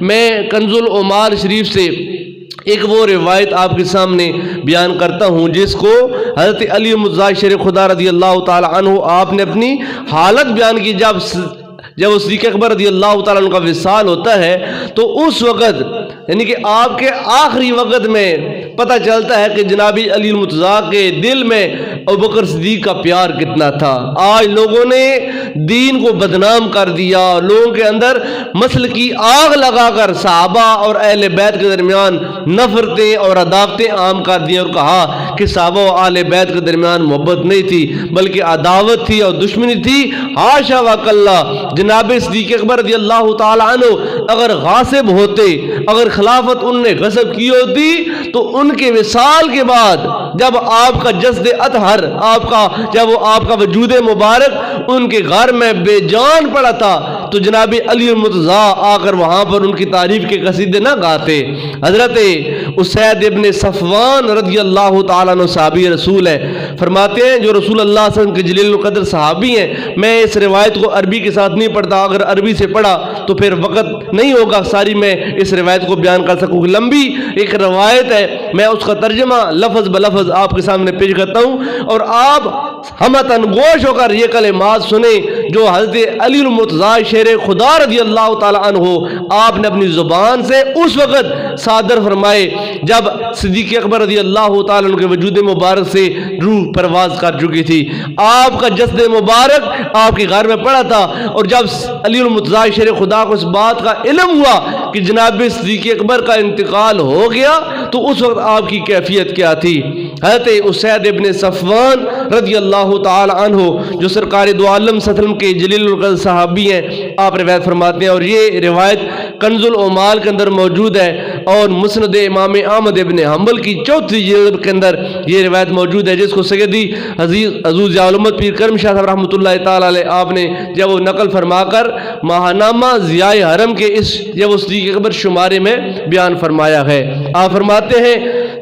میں کنز العمال شریف سے ایک وہ روایت آپ کے سامنے بیان کرتا ہوں جس کو حضرت علی مرتضیٰ شیر خدا رضی اللہ تعالی عنہ آپ نے اپنی حالت بیان کی جب صدیق اکبر رضی اللہ تعالیٰ عنہ کا وصال ہوتا ہے تو اس وقت یعنی کہ آپ کے آخری وقت میں پتہ چلتا ہے کہ جناب علی مرتضیٰ کے دل میں ابوبکر صدیق کا پیار کتنا تھا۔ آج لوگوں نے دین کو بدنام کر دیا، لوگوں کے اندر مسل کی آگ لگا کر صحابہ اور اہل بیت کے درمیان نفرتیں اور عداوتیں عام کر دی اور کہا کہ صحابہ و اہل بیت کے درمیان محبت نہیں تھی بلکہ عداوت تھی اور دشمنی تھی۔ حاشا وکلا، جناب صدیق اکبر رضی اللہ تعالی عنہ اگر غاصب ہوتے، اگر خلافت ان نے غصب کی ہوتی تو ان کے وصال کے بعد جب آپ کا جسد اطہر جب آپ کا وجود مبارک ان کے گھر میں بے جان پڑا تھا تو جناب علی مرتضیٰ آ کر وہاں پر ان کی تعریف کے قصیدے نہ گاتے۔ حضرت اسید ابن صفوان رضی اللہ تعالیٰ عنہ صحابی رسول ہے، فرماتے ہیں جو رسول اللہ صلی اللہ علیہ وسلم کے جلیل القدر صحابی ہیں۔ میں اس روایت کو عربی کے ساتھ نہیں پڑھتا، اگر عربی سے پڑھا تو پھر وقت نہیں ہوگا ساری میں اس روایت کو بیان کر سکوں، لمبی ایک روایت ہے، میں اس کا ترجمہ لفظ بلفظ آپ کے سامنے پیش کرتا ہوں اور آپ ہمتن گوش ہو کر یہ کلمات سنیں جو حضرت علی المرتضیٰ شیر خدا رضی اللہ تعالی عنہ آپ نے اپنی زبان سے اس وقت صادر فرمائے جب صدیق اکبر رضی اللہ تعالی عنہ کے وجود مبارک سے روح پرواز کر چکی تھی۔ آپ کا جسد مبارک آپ کے گھر میں پڑا تھا اور جب علی المرتضیٰ شیر خدا کو اس بات کا علم ہوا کہ جناب صدیق اکبر کا انتقال ہو گیا تو اس وقت آپ کی کیفیت کیا تھی۔ حضرت اسید ابن صفوان رضی اللہ تعالی عنہ جو سرکار دو عالم صلی اللہ علیہ وسلم کے جلیل القدر صحابی ہیں، آپ روایت فرماتے ہیں اور یہ روایت کنز العمال کے اندر موجود ہے اور مسند امام احمد ابن حنبل کی 4 جلد کے اندر یہ روایت موجود ہے جس کو سیدی حضور ضیاء الامت پیر کرم شاہ صاحب رحمۃ اللہ تعالی علیہ آپ نے جب وہ نقل فرما کر ماہنامہ ضیاء حرم کے اس جب صدیق اکبر شمارے میں بیان فرمایا ہے۔ آپ فرماتے ہیں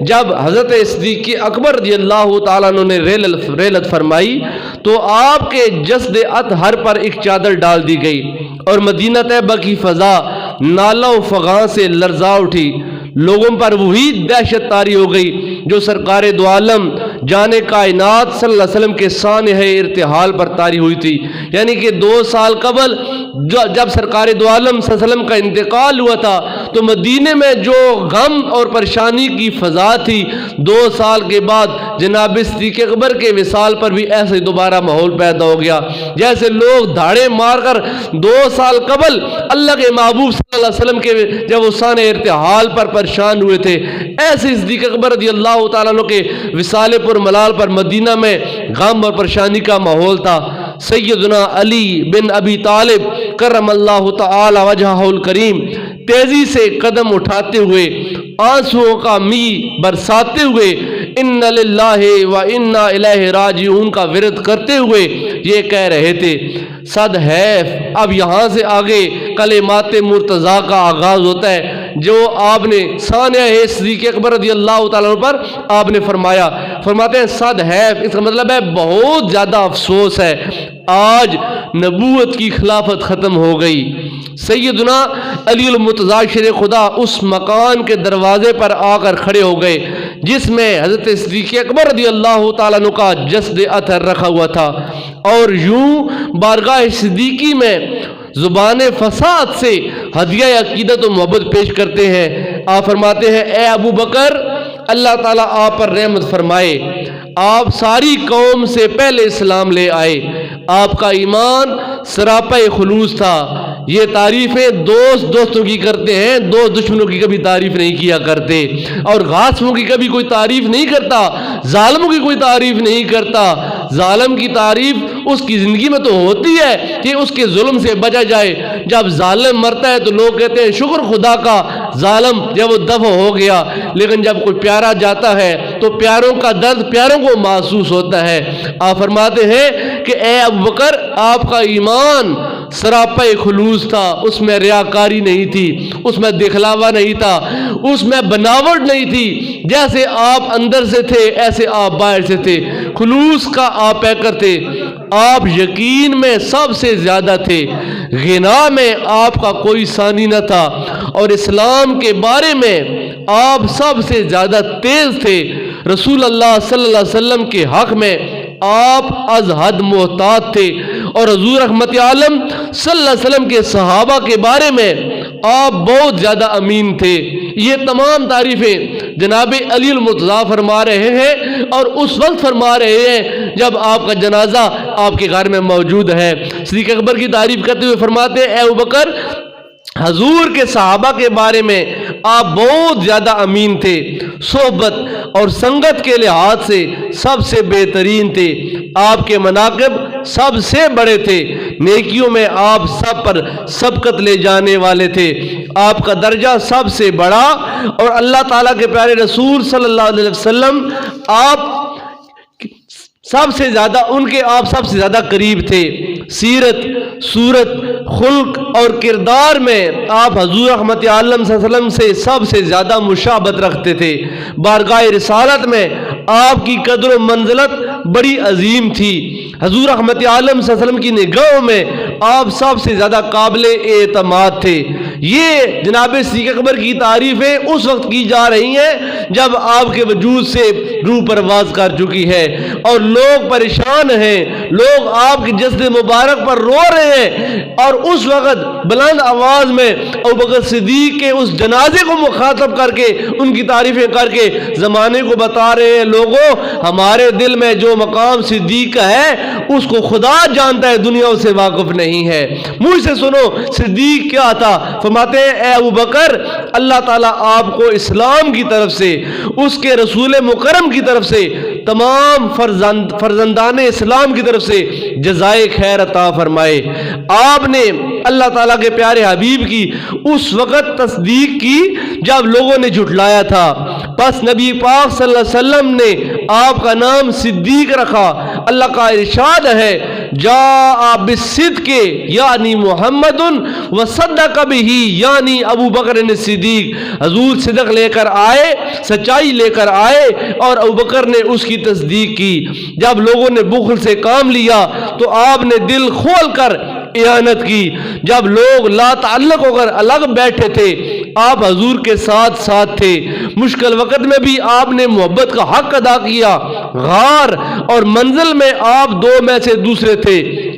جب حضرت صدیق اکبر رضی اللہ تعالیٰ عنہ نے ریلت فرمائی تو آپ کے جسد اطہر پر ایک چادر ڈال دی گئی اور مدینہ طیبہ کی فضا نالہ و فغاں سے لرزا اٹھی، لوگوں پر وہی دہشت طاری ہو گئی جو سرکار دو عالم جان کائنات صلی اللہ علیہ وسلم کے سانحہ ارتحال پر طاری ہوئی تھی۔ یعنی کہ 2 سال قبل جب سرکار دو عالم صلی اللہ علیہ وسلم کا انتقال ہوا تھا تو مدینے میں جو غم اور پریشانی کی فضا تھی 2 سال کے بعد جناب صدیق اکبر کے وصال پر بھی ایسے دوبارہ ماحول پیدا ہو گیا جیسے لوگ دھاڑے مار کر 2 سال قبل اللہ کے محبوب صلی اللہ علیہ وسلم کے جب وہ سانحہ ارتحال پر پریشان ہوئے تھے، ایسے صدیق اکبر رضی اللہ تعالیٰ عنہ کے وصال پر ملال پر مدینہ میں غم اور پریشانی کا ماحول تھا۔ سیدنا علی بن ابی طالب کرم اللہ تعالی وجہہ الکریم تیزی سے قدم اٹھاتے ہوئے آنسوؤں کا می برساتے ہوئے ان للہ و انا الیہ راجعون کا ورد کرتے ہوئے یہ کہہ رہے تھے، صد حیف۔ اب یہاں سے آگے کلمات مرتضیٰ کا آغاز ہوتا ہے جو آپ نے سانحہ صدیق اکبر رضی اللہ تعالیٰ عنہ پر آپ نے فرماتے ہیں صد حیف، اس کا مطلب ہے بہت زیادہ افسوس ہے، آج نبوت کی خلافت ختم ہو گئی۔ سیدنا علی المرتضیٰ شیر خدا اس مکان کے دروازے پر آ کر کھڑے ہو گئے جس میں حضرت صدیق اکبر رضی اللہ تعالیٰ عنہ کا جسد اطہر رکھا ہوا تھا اور یوں بارگاہ صدیقی میں زبان فصاحت سے ہدیہ عقیدت و محبت پیش کرتے ہیں۔ آپ فرماتے ہیں اے ابو بکر، اللہ تعالیٰ آپ پر رحمت فرمائے، آپ ساری قوم سے پہلے اسلام لے آئے، آپ کا ایمان سراپا خلوص تھا۔ یہ تعریفیں دوستوں کی کرتے ہیں، دوست دشمنوں کی کبھی تعریف نہیں کیا کرتے اور غاصبوں کی کبھی کوئی تعریف نہیں کرتا، ظالموں کی کوئی تعریف نہیں کرتا۔ ظالم کی تعریف اس کی زندگی میں تو ہوتی ہے کہ اس کے ظلم سے بچا جائے، جب ظالم مرتا ہے تو لوگ کہتے ہیں شکر خدا کا ظالم جب وہ دفع ہو گیا، لیکن جب کوئی پیارا جاتا ہے تو پیاروں کا درد پیاروں کو محسوس ہوتا ہے۔ آپ فرماتے ہیں کہ اے ابوبکر، آپ کا ایمان سراپا خلوص تھا، اس میں ریاکاری نہیں تھی، اس میں دکھلاوا نہیں تھا، اس میں بناوٹ نہیں تھی، جیسے آپ اندر سے تھے ایسے آپ باہر سے تھے، خلوص کا آپ پیکر تھے۔ آپ یقین میں سب سے زیادہ تھے، غنا میں آپ کا کوئی ثانی نہ تھا، اور اسلام کے بارے میں آپ سب سے زیادہ تیز تھے۔ رسول اللہ صلی اللہ علیہ وسلم کے حق میں آپ از حد محتاط تھے، اور حضور رحمت عالم صلی اللہ علیہ وسلم کے صحابہ کے بارے میں آپ بہت زیادہ امین تھے۔ یہ تمام تعریفیں جناب علی المرتضیٰ فرما رہے ہیں، اور اس وقت فرما رہے ہیں جب آپ کا جنازہ آپ کے گھر میں موجود ہے۔ صدیق اکبر کی تعریف کرتے ہوئے فرماتے ہیں، اے ابوبکر، حضور کے صحابہ کے بارے میں آپ بہت زیادہ امین تھے، صحبت اور سنگت کے لحاظ سے سب سے بہترین تھے، آپ کے مناقب سب سے بڑے تھے، نیکیوں میں آپ سب پر سبقت لے جانے والے تھے، آپ کا درجہ سب سے بڑا، اور اللہ تعالیٰ کے پیارے رسول صلی اللہ علیہ وسلم آپ سب سے زیادہ آپ سب سے زیادہ قریب تھے۔ سیرت، صورت، خلق اور کردار میں آپ حضور رحمت عالم صلی اللہ علیہ وسلم سے سب سے زیادہ مشابہت رکھتے تھے۔ بارگاہ رسالت میں آپ کی قدر و منزلت بڑی عظیم تھی۔ حضور رحمت عالم صلی اللہ علیہ وسلم کی نگاہوں میں آپ سب سے زیادہ قابل اعتماد تھے۔ یہ جناب صدیق اکبر کی تعریفیں اس وقت کی جا رہی ہیں جب آپ کے وجود سے روح پرواز کر چکی ہے، اور لوگ پریشان ہیں، لوگ آپ کے جسد مبارک پر رو رہے ہیں، اور اس وقت بلند آواز میں ابوبکر صدیق کے اس جنازے کو مخاطب کر کے ان کی تعریفیں کر کے زمانے کو بتا رہے ہیں، لوگوں ہمارے دل میں جو مقام صدیق کا ہے اس کو خدا جانتا ہے، دنیا اس سے واقف نہیں ہے۔ مجھ سے سنو صدیق کیا تھا؟ فرماتے ہیں، اے ابوبکر، اللہ تعالیٰ آپ کو اسلام کی طرف سے، اس کے رسول مکرم کی طرف سے، تمام فرزندان اسلام کی طرف سے جزائے خیر عطا فرمائے۔ آپ نے اللہ تعالیٰ کے پیارے حبیب کی اس وقت تصدیق کی جب لوگوں نے جھٹلایا تھا، پس نبی پاک صلی اللہ علیہ وسلم نے آپ کا نام صدیق رکھا۔ اللہ کا ارشاد ہے، جاء بالصدق یعنی محمد وصدق بہ یعنی ابو بکر صدیق، حضور صدق لے کر آئے، سچائی لے کر آئے، اور ابو بکر نے اس کی تصدیق کی۔ جب لوگوں نے بخل سے کام لیا تو آپ نے دل کھول کر اعانت کی۔ جب لوگ لا تعلق ہو کر الگ بیٹھے تھے، آپ حضور کے ساتھ ساتھ تھے۔ مشکل وقت میں بھی آپ نے محبت کا حق ادا کیا۔ غار اور منزل میں آپ دو میں سے دوسرے تھے۔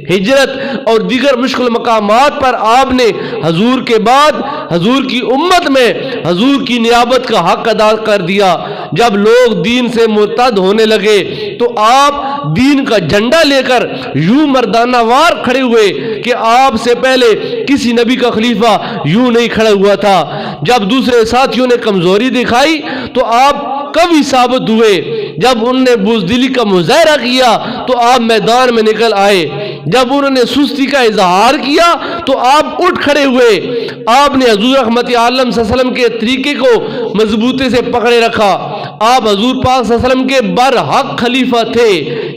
ہجرت اور دیگر مشکل مقامات پر آپ نے حضور کے بعد حضور کی امت میں حضور کی نیابت کا حق ادا کر دیا۔ جب لوگ دین سے مرتد ہونے لگے تو آپ دین کا جھنڈا لے کر یوں مردانہ وار کھڑے ہوئے کہ آپ سے پہلے کسی نبی کا خلیفہ یوں نہیں کھڑا ہوا تھا۔ جب دوسرے ساتھیوں نے کمزوری دکھائی تو آپ قوی ثابت ہوئے۔ جب انہوں نے بزدلی کا مظاہرہ کیا تو آپ میدان میں نکل آئے۔ جب انہوں نے سستی کا اظہار کیا تو آپ اٹھ کھڑے ہوئے۔ آپ نے حضور رحمت عالم صلی اللہ علیہ وسلم کے طریقے کو مضبوطی سے پکڑے رکھا۔ آپ حضور پاک صلی اللہ علیہ وسلم کے برحق خلیفہ تھے۔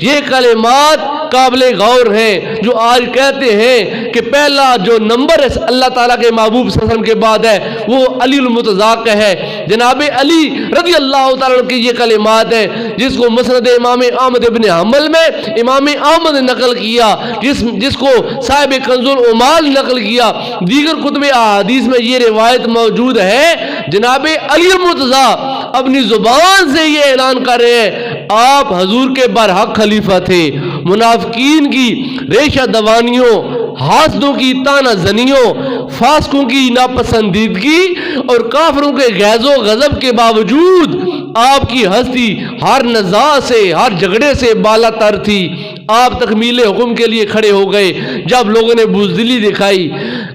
یہ کلمات قابل غور ہیں جو آج کہتے ہیں کہ پہلا جو نمبر ہے اللہ تعالیٰ کے محبوب صلی اللہ علیہ وسلم کے بعد ہے وہ علی المرتضیٰ کا ہے۔ جناب علی رضی اللہ تعالیٰ عنہ کی یہ کلمات ہیں جس کو مسند امام احمد بن حنبل میں امام احمد نے نقل کیا، جس کو صاحب کنز العمال نقل کیا۔ دیگر کتب احادیث میں یہ روایت موجود ہے۔ جناب علی المرتضیٰ اپنی زبان سے یہ اعلان کر رہے ہیں آپ حضور کے برحق خلیفہ تھے۔ منافقین کی ریشہ دوانیوں، حاسدوں کی تانہ زنیوں، فاسقوں کی ناپسندیدگی اور کافروں کے غیظ و غضب کے باوجود آپ کی ہستی ہر نزاع سے، ہر جھگڑے سے بالا تر تھی۔ آپ تکمیل حکم کے لیے کھڑے ہو گئے جب لوگوں نے بزدلی دکھائی۔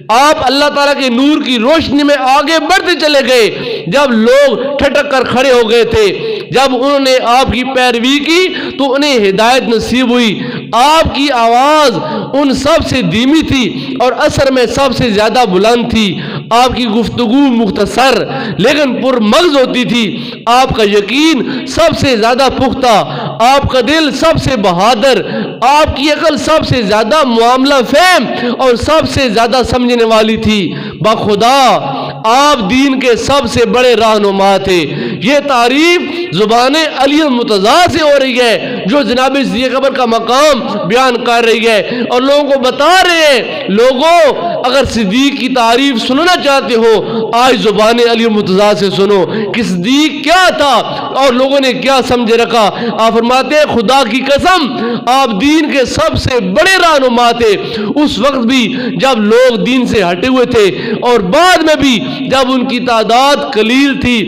آپ اللہ تعالیٰ کے نور کی روشنی میں آگے بڑھتے چلے گئے جب لوگ ٹھٹک کر کھڑے ہو گئے تھے۔ جب انہوں نے آپ کی پیروی کی تو انہیں ہدایت نصیب ہوئی۔ آپ کی آواز ان سب سے دھیمی تھی اور اثر میں سب سے زیادہ بلند تھی۔ آپ کی گفتگو مختصر لیکن پرمغز ہوتی تھی۔ آپ کا یقین سب سے زیادہ پختہ، آپ کا دل سب سے بہادر، آپ کی عقل سب سے زیادہ معاملہ فہم اور سب سے زیادہ سمجھنے والی تھی۔ بخدا آپ دین کے سب سے بڑے رہنما تھے۔ یہ تعریف زبان علی المرتضیٰ سے ہو رہی ہے جو جناب صدیق اکبر کا مقام بیان کر رہی ہے اور لوگوں کو بتا رہے ہیں لوگوں اگر صدیق کی تعریف سننا چاہتے ہو آج زبان علی المرتضیٰ سے سنو کہ صدیق کیا تھا اور لوگوں نے کیا سمجھے رکھا۔ آپ فرماتے ہیں خدا کی قسم آپ دین کے سب سے بڑے رہنما تھے اس وقت بھی جب لوگ دین سے ہٹے ہوئے تھے اور بعد میں بھی جب ان کی تعداد قلیل تھی۔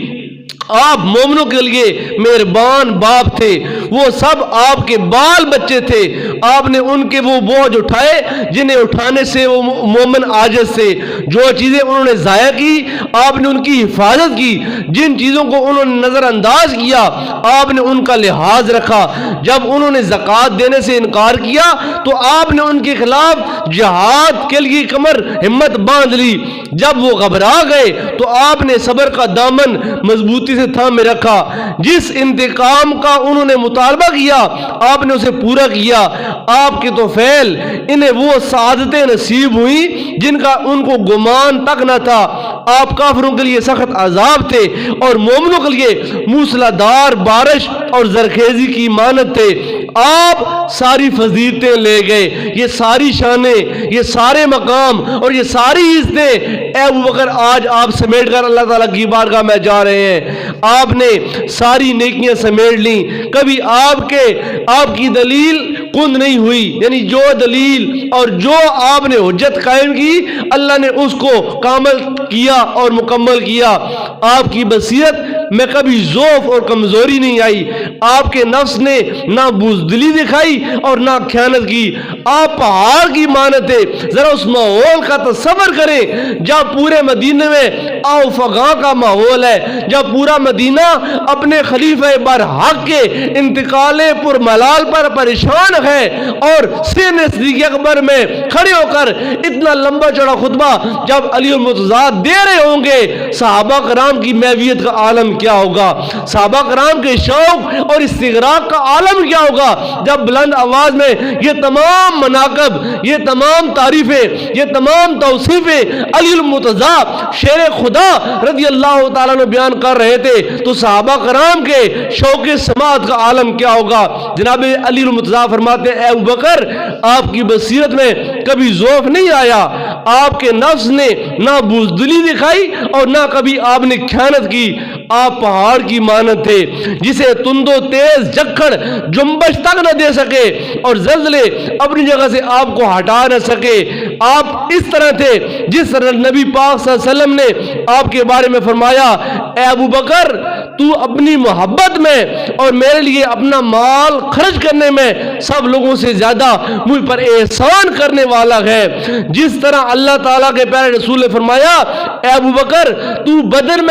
آپ مومنوں کے لیے مہربان باپ تھے، وہ سب آپ کے بال بچے تھے، آپ نے ان کے وہ بوجھ اٹھائے جنہیں اٹھانے سے وہ مومن عاجز تھے، جو چیزیں انہوں نے ضائع کی آپ نے ان کی حفاظت کی، جن چیزوں کو انہوں نے نظر انداز کیا آپ نے ان کا لحاظ رکھا، جب انہوں نے زکوٰۃ دینے سے انکار کیا تو آپ نے ان کے خلاف جہاد کے لیے کمر ہمت باندھ لی، جب وہ گھبرا گئے تو آپ نے صبر کا دامن مضبوطی سے تھامے رکھا، جس انتقام کا انہوں نے مطالبہ کیا آپ نے اسے پورا کیا، آپ کے تو فعل انہیں وہ سعادتیں نصیب ہوئی جن کا ان کو گمان تک نہ تھا، آپ کافروں کے لیے سخت عذاب تھے اور مومنوں کے لیے موسلادھار بارش اور زرخیزی کی مانند تھے، آپ ساری فضیلتیں لے گئے، یہ ساری شانیں، یہ سارے مقام اور یہ ساری عزتیں اے ابوبکر آج آپ سمیٹ کر اللہ تعالیٰ کی بارگاہ میں جا رہے ہیں، آپ نے ساری نیکیاں سمیٹ لیں، کبھی آپ کی دلیل کند نہیں ہوئی، یعنی جو دلیل اور جو آپ نے حجت قائم کی اللہ نے اس کو کامل کیا اور مکمل کیا، آپ کی بصیرت میں کبھی ضعف اور کمزوری نہیں آئی، آپ کے نفس نے نہ بزدلی دکھائی اور نہ خیانت کی، آپ پہاڑ کی مانند تھے، ذرا اس ماحول کا تصور کریں جب پورے مدینے میں آؤ فغاں کا ماحول ہے، جب پورا مدینہ اپنے خلیفہ برحق کے انتقال پر ملال پر پریشان ہے اور سین صدیق اکبر میں کھڑے ہو کر اتنا لمبا چڑا خطبہ جب علی المرتضیٰ دے رہے ہوں گے، صحابہ کرام کی محویت کا عالم کیا ہوگا، صحابہ کرام کے شوق اور استغراق کا عالم کیا ہوگا جب بلند آواز میں یہ تمام مناقب، یہ تمام تعریفیں، یہ تمام توصیفیں علی المرتضیٰ شیر خدا رضی اللہ تعالیٰ نے بیان کر رہے تھے تو صحابہ کرام کے شوق سماعت کا عالم کیا ہوگا۔ جناب علی المرتضیٰ فرماتے ہیں اے ابوبکر آپ کی بصیرت میں کبھی ضعف نہیں آیا، آپ کے نفس نے نہ بزدلی دکھائی اور نہ کبھی آپ نے خیانت کی، آپ پہاڑ کی مانند تھے جسے تند و تیز جکڑ جنبش تک نہ دے سکے اور زلزلے اپنی جگہ سے آپ کو ہٹا نہ سکے، آپ اس طرح تھے جس طرح نبی پاک صلی اللہ علیہ وسلم نے آپ کے بارے میں فرمایا اے ابوبکر تو اپنی محبت میں اور میرے لیے اپنا مال خرچ کرنے میں سب لوگوں سے زیادہ مجھ پر احسان کرنے والا ہے، جس طرح اللہ تعالیٰ کے پیارے رسول نے فرمایا اے ابوبکر تو بدن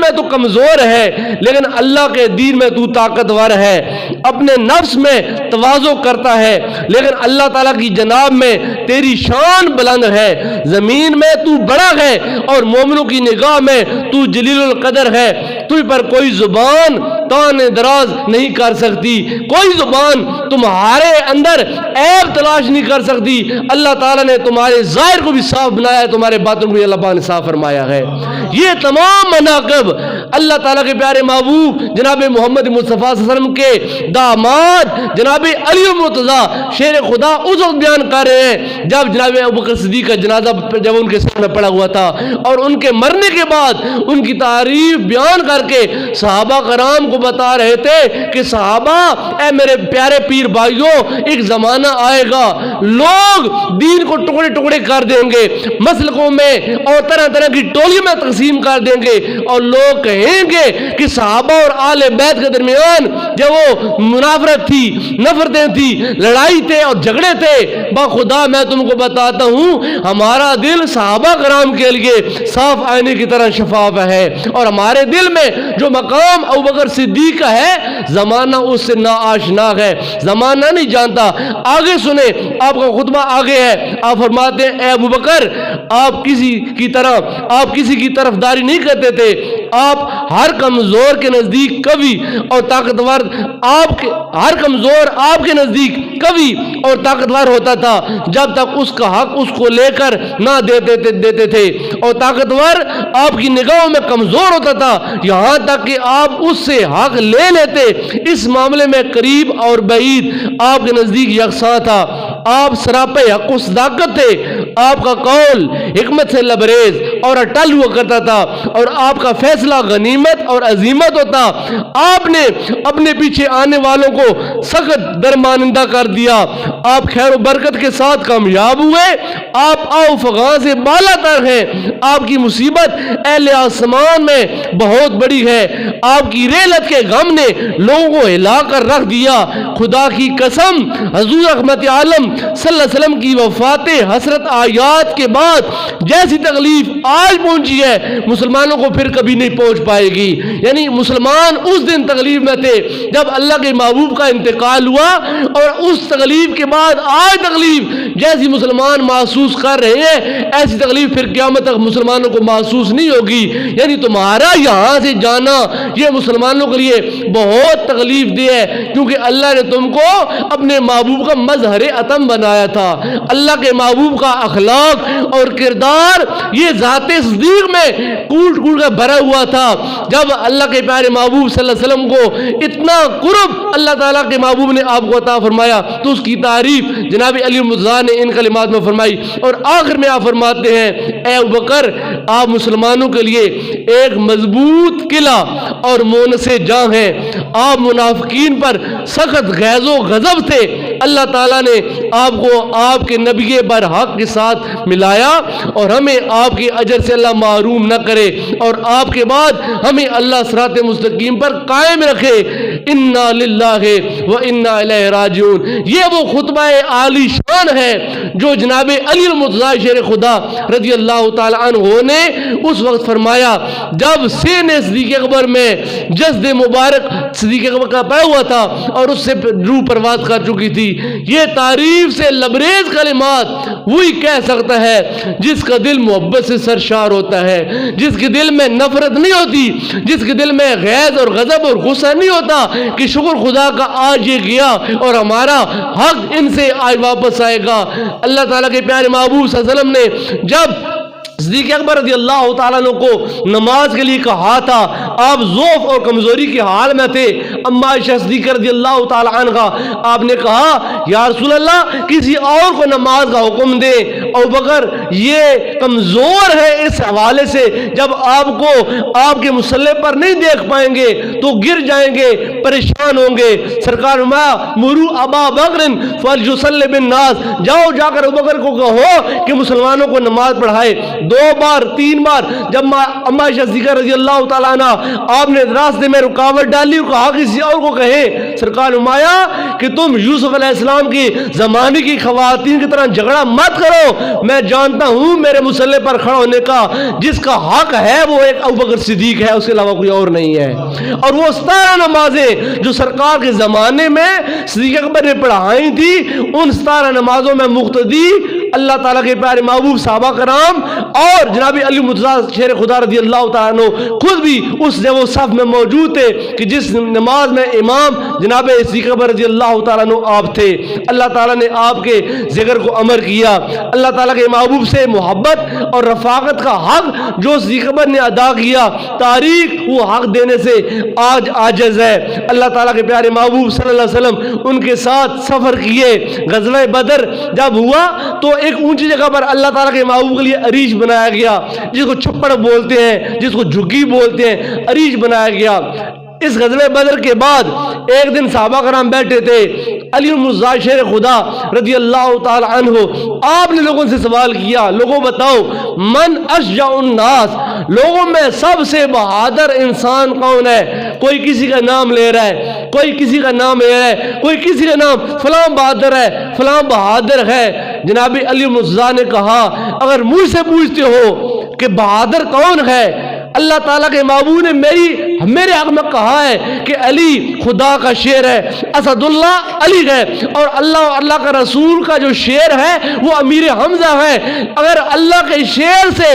میں تو کمزور ہے لیکن اللہ کے دین میں تو طاقتور ہے، اپنے نفس میں تواضع کرتا ہے لیکن اللہ تعالیٰ کی جناب میں تیری شان بلند ہے، زمین میں تو بڑا ہے اور مومنوں کی نگاہ میں تو جلیل القدر ہے، تجھ پر کوئی زبان تان دراز نہیں کر سکتی، کوئی زبان تمہارے اندر عیب تلاش نہیں کر سکتی، اللہ تعالیٰ نے تمہارے ظاہر کو بھی صاف بنایا ہے، تمہارے باطن کو بھی اللہ پاک نے صاف فرمایا ہے۔ یہ تمام مناقب اللہ تعالیٰ کے پیارے محبوب جناب محمد مصطفیٰ صلی اللہ علیہ وسلم کے داماد جناب علی المرتضیٰ شیر خدا اس وقت بیان کر رہے ہیں جب جناب ابوبکر صدیق کا جنازہ جب ان کے سامنے پڑا ہوا تھا اور ان کے مرنے کے بعد ان کی تعریف بیان کر کے صحابہ کرام کو بتا رہے تھے کہ صحابہ اے میرے پیارے پیر بھائیوں ایک زمانہ آئے گا لوگ دین کو ٹکڑے ٹکڑے کر دیں گے، مسلکوں میں اور طرح طرح کی ٹولیوں میں تقسیم کر دیں گے اور لوگ کہیں گے کہ صحابہ اور آل بیت کے درمیان جب وہ منافرت تھی، نفرتیں تھی، لڑائی تھے اور جھگڑے تھے، بخدا میں تم کو بتاتا ہوں ہمارا دل صحابہ کرام کے لیے صاف آئینے کی طرح شفاف ہے اور ہمارے دل میں جو مقام ابوبکر صدیق کا ہے زمانہ اس سے ناآشنا ہے، زمانہ نہیں جانتا۔ آگے سنیں آپ کا خطبہ آگے ہے، آپ فرماتے ہیں اے ابوبکر آپ کسی کی طرفداری نہیں کرتے تھے، آپ ہر کمزور کے نزدیک قوی اور طاقتور ہر کمزور آپ کے نزدیک قوی اور طاقتور ہوتا تھا جب تک اس کا حق اس کو لے کر نہ دیتے تھے، اور طاقتور آپ کی نگاہوں میں کمزور ہوتا تھا یہاں تک کہ آپ اس سے حق لے لیتے۔ اس معاملے میں قریب اور بعید آپ کے نزدیک یکساں تھا۔ آپ سراپے حق و صداقت تھے، آپ کا قول حکمت سے لبریز اور اٹل ہوا کرتا تھا، اور آپ کا فیصلہ غنیمت اور عظیمت ہوتا۔ آپ نے اپنے پیچھے آنے والوں کو سخت درمانندہ کر دیا، آپ خیر و برکت کے ساتھ کامیاب ہوئے، آپ آؤ فغاں سے بالا تر ہیں، آپ کی مصیبت اہل آسمان میں بہت بڑی ہے، آپ کی ریلت کے غم نے لوگوں کو ہلا کر رکھ دیا۔ خدا کی قسم، حضور رحمت عالم صلی اللہ علیہ وسلم کی وفات حسرت آیات کے بعد جیسی تکلیف آج پہنچی ہے مسلمانوں کو پھر کبھی نہیں پہنچ پائے گی۔ یعنی مسلمان اس دن تکلیف میں تھے جب اللہ کے محبوب کا انتقال ہوا، اور اس تکلیف کے بعد آج تکلیف جیسی مسلمان محسوس کر رہے ہیں ایسی تکلیف پھر قیامت تک مسلمانوں کو محسوس نہیں ہوگی۔ یعنی تمہارا یہاں سے جانا یہ مسلمانوں کے لیے بہت تکلیف دہ ہے، کیونکہ اللہ نے تم کو اپنے محبوب کا مظہر اتم بنایا تھا۔ اللہ کے محبوب کا اخلاق اور کردار یہ ذات صدیق میں کوٹ کوٹ کر بھرا ہوا تھا۔ جب اللہ کے پیارے محبوب صلی اللہ علیہ وسلم کو اتنا قرب اللہ تعالیٰ کے محبوب نے آپ کو عطا فرمایا تو اس کی تعریف جناب علی مرتضیٰ نے ان کلمات میں فرمائی، اور آخر میں آپ فرماتے ہیں اے ابوبکر آپ مسلمانوں کے لیے ایک مضبوط قلعہ اور مونس جاں ہیں، آپ منافقین پر سخت غیظ و غضب تھے، اللہ تعالیٰ نے آپ کو آپ کے نبی برحق کے ساتھ ملایا، اور ہمیں آپ کے اجر سے اللہ محروم نہ کرے، اور آپ کے بعد ہمیں اللہ صراط مستقیم پر قائم رکھے۔ انا للہ و انا الیہ راجعون، یہ وہ خطبہ عالی شان ہے جو جناب علی المرتضیٰ شیر خدا رضی اللہ تعالی عنہ نے اس وقت فرمایا جب سین صدیق اکبر میں جسد مبارک صدیق اکبر کا پایا ہوا تھا اور اس سے روح پرواز کر چکی تھی۔ یہ تعریف سے لبریز کلمات وہی کہہ سکتا ہے جس کا دل محبت سے سرشار ہوتا ہے، جس کے دل میں نفرت نہیں ہوتی، جس کے دل میں غیظ اور غضب اور غصہ نہیں ہوتا کہ شکر خدا کا آج یہ گیا اور ہمارا حق ان سے آج واپس آئے گا۔ اللہ تعالیٰ کے پیارے محبوب صلی اللہ علیہ وسلم نے جب صدیق اکبر رضی اللہ تعالیٰ عنہ کو نماز کے لیے کہا تھا، آپ ضعف اور کمزوری کے حال میں تھے، اما عائشہ صدیقہ رضی اللہ تعالیٰ عنہ آپ نے کہا یا رسول اللہ کسی اور کو نماز کا حکم دے، ابوبکر یہ کمزور ہے اس حوالے سے جب آپ کو آپ کے مصلی پر نہیں دیکھ پائیں گے تو گر جائیں گے، پریشان ہوں گے۔ سرکار مرو ابا بکر فلیصلی بالناس، جاؤ جا کر ابوبکر کو کہو کہ مسلمانوں کو نماز پڑھائے۔ 2 بار 3 بار جب اما عائشہ صدیقہ رضی اللہ تعالیٰ عنہ آپ نے راستے میں رکاوٹ ڈالی، کہا کسی اور کو کہے، سرکار فرمایا کہ تم یوسف علیہ السلام کی زمانے کی خواتین کی طرح جھگڑا مت کرو، میں جانتا ہوں میرے مصلی پر کھڑا ہونے کا جس کا حق ہے وہ ایک ابوبکر صدیق ہے، اس کے علاوہ کوئی اور نہیں ہے۔ اور وہ 17 نمازیں جو سرکار کے زمانے میں صدیق اکبر نے پڑھائی تھی، ان 17 نمازوں میں مقتدی اللہ تعالیٰ کے پیارے محبوب صحابہ کرام اور جناب علی مرتضیٰ شیر خدا رضی اللہ تعالیٰ عنہ خود بھی اس وہ صف میں موجود تھے کہ جس نماز میں امام جناب صدیق اکبر رضی اللہ تعالیٰ عنہ آپ تھے۔ اللہ تعالیٰ نے آپ کے ذکر کو امر کیا، اللہ تعالیٰ کے محبوب سے محبت اور رفاقت کا حق جو صدیق اکبر نے ادا کیا، تاریخ وہ حق دینے سے آج عاجز ہے۔ اللہ تعالیٰ کے پیارے محبوب صلی اللہ علیہ وسلم ان کے ساتھ سفر کیے، غزوہ بدر جب ہوا تو ایک اونچی جگہ پر اللہ تعالیٰ کے محبوب کے لیے عریش بنایا گیا، جس کو چھپڑ بولتے ہیں، جس کو جھگی بولتے ہیں، عریش بنایا گیا۔ اس غزوہ بدر کے بعد ایک دن صحابہ کرام بیٹھے تھے، علی المرتضیٰ شیر خدا رضی اللہ تعالی عنہ آپ نے لوگوں سے سوال کیا، لوگوں بتاؤ من اشجع الناس، لوگوں میں سب سے بہادر انسان کون ہے؟ کوئی کسی کا نام لے رہا ہے، کوئی کسی کا نام لے رہا ہے، کوئی کسی کا نام فلاں بہادر ہے، فلاں بہادر ہے۔ جناب علی المرتضیٰ نے کہا اگر مجھ سے پوچھتے ہو کہ بہادر کون ہے، اللہ تعالیٰ کے محبوب نے میری میرے حق میں کہا ہے کہ علی خدا کا شیر ہے، اسد اللہ علی ہے، اور اللہ کا رسول کا جو شیر ہے وہ امیر حمزہ ہے۔ اگر اللہ کے شیر سے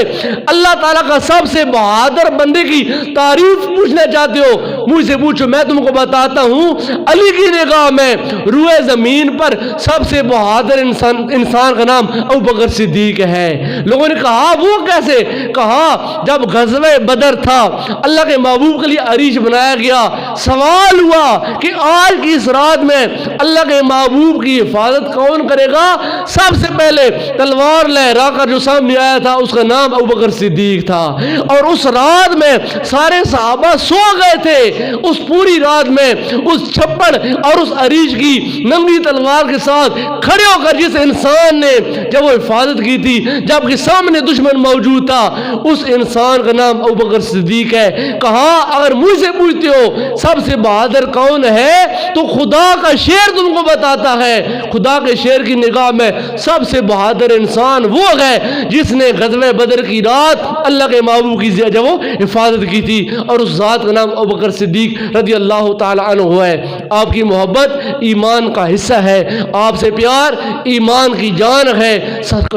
اللہ تعالیٰ کا سب سے بہادر بندے کی تعریف پوچھنا چاہتے ہو، مجھ سے پوچھو، میں تم کو بتاتا ہوں علی کی نگاہ میں روئے زمین پر سب سے بہادر انسان کا نام ابوبکر صدیق ہے۔ لوگوں نے کہا وہ کیسے؟ کہا جب غزوہ بدر تھا، اللہ کے محبوب کے لیے عریش بنایا گیا، سوال ہوا کہ آج کی اس رات میں اللہ کے محبوب کی حفاظت کون کرے گا؟ سب سے پہلے تلوار لہرا کر جو سامنے آیا تھا اس کا نام ابوبکر صدیق تھا، اور اس رات میں سارے صحابہ سو گئے تھے۔ اس پوری رات میں اس چھپڑ اور اس عریش کی ننگی تلوار کے ساتھ کھڑے ہو کر جس انسان نے جب وہ حفاظت کی تھی جبکہ سامنے دشمن موجود تھا، اس انسان کا نام ابوبکر صدیق ہے۔ کہا اگر مجھ سے پوچھتے ہو سب سے بہادر کون ہے تو خدا کا شیر تم کو بتاتا ہے۔ خدا کے شیر کی نگاہ میں سب سے بہادر انسان وہ ہے جس نے غزوہ بدر کی رات اللہ کے محبوب کی جب وہ حفاظت کی تھی، اور اس ذات کا نام ابوبکر صدیق رضی اللہ تعالی عنہ ہے۔ آپ کی محبت ایمان کا حصہ ہے، آپ سے پیار ایمان کی جان ہے۔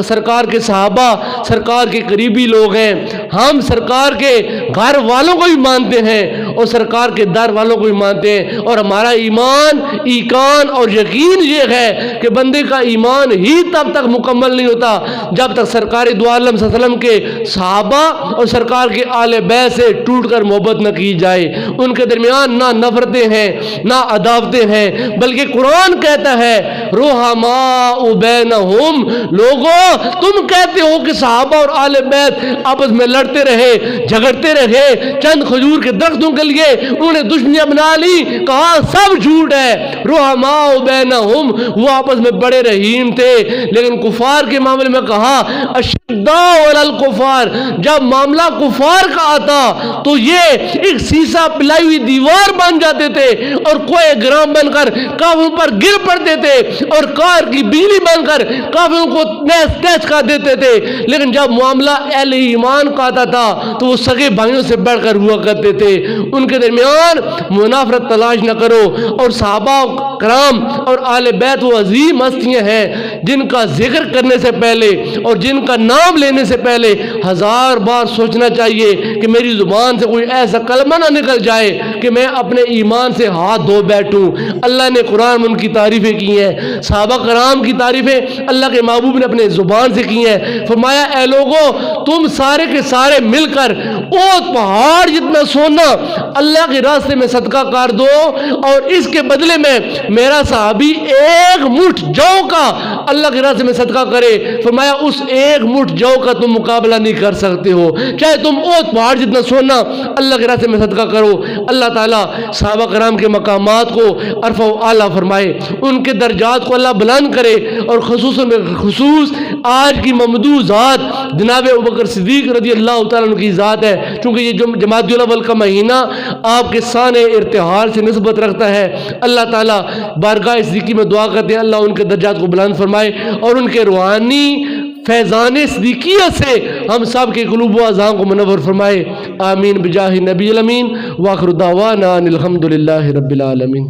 سرکار کے صحابہ سرکار کے قریبی لوگ ہیں، ہم سرکار کے گھر والوں کو بھی مانتے ہیں اور سرکار کے در والوں کو بھی مانتے ہیں، اور ہمارا ایمان ایقان اور یقین یہ ہے کہ بندے کا ایمان ہی تب تک مکمل نہیں ہوتا جب تک سرکار دو عالم صلی اللہ علیہ وسلم کے صحابہ اور سرکار کے آل بیت سے ٹوٹ کر محبت نہ کی جائے۔ ان کے درمیان نہ نفرتیں ہیں نہ عداوتیں ہیں، بلکہ قرآن کہتا ہے رحماء بینہم، لوگوں تم کہتے ہو کہ صحابہ اور آل بیت آپس میں لڑتے رہے جھگڑتے رہے چند کھجور کے درختوں کے لیے انہوں نے دشمنیاں بنا لی، کہا سب جھوٹ ہے۔ رحماء بینہم، وہ آپس میں بڑے رحیم تھے، لیکن کفار کے معاملے میں کہا اشداء علی الکفار، جب معاملہ کفار کا آتا تو یہ ایک سیسا پلائی ہوئی دیوار بن جاتے تھے اور کوئے گرام بن کر کافروں پر گر پڑتے تھے اور کار کی بجلی بن کر کافروں کو نیچ کر دیتے تھے، لیکن جب معاملہ اہل ایمان کا آتا تھا تو وہ سگے بھائیوں سے بڑھ کر ہوا کرتے تھے۔ ان کے درمیان منافرت تلاش نہ کرو، اور صحابہ کرام اور آل بیت وہ عظیم ہستیاں ہیں جن کا ذکر کرنے سے پہلے اور جن کا نام لینے سے پہلے ہزار بار سوچنا چاہیے کہ میری زبان سے کوئی ایسا کلمہ نہ نکل جائے کہ میں اپنے ایمان سے ہاتھ دھو بیٹھوں۔ اللہ نے قرآن میں ان کی تعریفیں کی ہیں، صحابہ کرام کی تعریفیں اللہ کے محبوب نے اپنے زبان سے کی ہیں۔ فرمایا اے لوگوں تم سارے کے سارے مل کر اوت پہاڑ جتنا سونا اللہ کے راستے میں صدقہ کر دو، اور اس کے بدلے میں میرا صحابی ایک مٹھ جو کا اللہ کے راستے میں صدقہ کرے، فرمایا اس ایک مٹھ جو کا تم مقابلہ نہیں کر سکتے ہو، چاہے تم اوت پہاڑ جتنا سونا اللہ کے راستے میں صدقہ کرو۔ اللہ تعالیٰ صحابہ کرام کے مقامات کو عرفہ و اعلیٰ فرمائے، ان کے درجات کو اللہ بلند کرے، اور خصوص آج کی ممدوح ذات جناب ابوبکر صدیق رضی اللہ تعالیٰ عنہ کی ذات ہے، چونکہ یہ جو جمادی الاول کا مہینہ آپ کے سانے ارتحال سے نسبت رکھتا ہے۔ اللہ تعالیٰ بارگاہ صدیقی میں دعا کرتے ہیں اللہ ان کے درجات کو بلند فرمائے اور ان کے روحانی فیضان صدیقیہ سے ہم سب کے قلوب و اذہان کو منور فرمائے، آمین بجاہ نبی الامین، وآخر دعوانا ان الحمد للہ رب العالمین۔